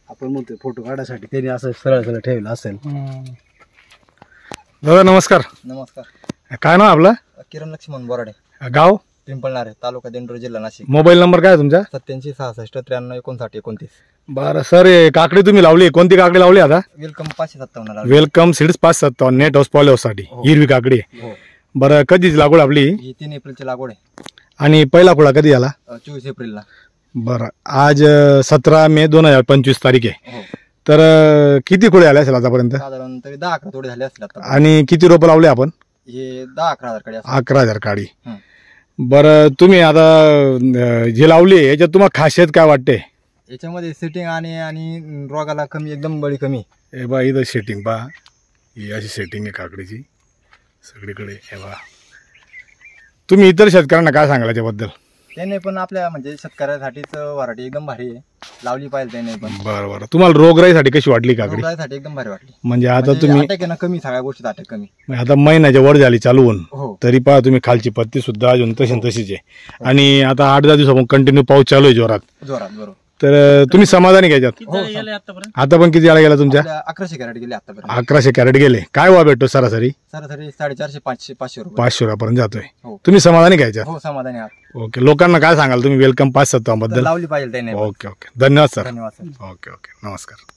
आपण म्हणतोय फोटो काढायसाठी त्यांनी असं सरळ सरळ ठेवलं असेल. दादा नमस्कार. नमस्कार. काय नाव आपलं? किरण लक्ष्मण बोराडे, गाव पिंपळणारे, तालुका दिंडोरी, जिल्हा नाशिक. मोबाईल नंबर काय आहे तुमचा? 87 66 93 59 29. बरं सर, हे काकडी तुम्ही लावली, कोणती काकडी लावली आता? Welcome 557. Welcome seeds 557 net house पॉलिहाऊससाठी हिरवी काकडी. हो. बरं, कधीची लागवड आपली? ही 3 एप्रिलची लागवड आहे. आणि पहिला खुळा कधी झाला? 24 एप्रिलला. बरं, आज 17 मे 2025 तारीख आहे. हो. तर किती खुळे आले असेल आतापर्यंत? साधारण तरी 10-11 तोडे झाले असतील आता. आणि किती रोपं लावले आपण? हे 10-11 हजार कडे. 11,000 काडी. हं. बरं, तुम्ही आता जे लावली याच्यात तुम्हाला खासियत काय वाटते? याच्यामध्ये सेटिंग आणि रोगाला कमी, एकदम बळी कमी. हे बा इथं सेटिंग पहा, ही अशी सेटिंग आहे काकडीची सगळीकडे. हे बा, तुम्ही इतर शेतकऱ्यांना काय सांगाल याच्याबद्दल? त्याने पण आपल्या म्हणजे शेतकऱ्यासाठीच व्हरायटी एकदम भारी आहे, लावली पाहिजे त्याने पण. बरं बरं, तुम्हाला रोगराईसाठी कशी वाटली काकडी? रोगासाठी एकदम भारी वाटली. म्हणजे आता तुम्ही अटॅक आहे ना कमी, सगळ्या गोष्टीत अटॅक कमी. आता महिन्याच्या वर झाली चालू होऊन, हो. तरी पहा तुम्ही खालची पत्ती सुद्धा अजून तशीच आहे. आणि आता 8-10 दिवसापासून कंटिन्यू पाऊस चालू आहे जोरात. बरोबर. तर तुम्ही समाधानी घ्यायच्यात? आता पण किती आला गेला तुमच्या? 1100 कॅरेट गेले आतापर्यंत. 1100 कॅरेट गेले. काय भाव भेटतो सरासरी? सरासरी 450 500 रुपये. 500 रुपयापर्यंत जातोय. हो. तुम्ही समाधानी घ्यायच्यात? हो, समाधानी आहात. ओके, लोकांना काय सांगाल तुम्ही वेलकम 557 बद्दल? लावली पाहिजे त्याने. ओके ओके, धन्यवाद सर. धन्यवाद सर. ओके ओके, नमस्कार.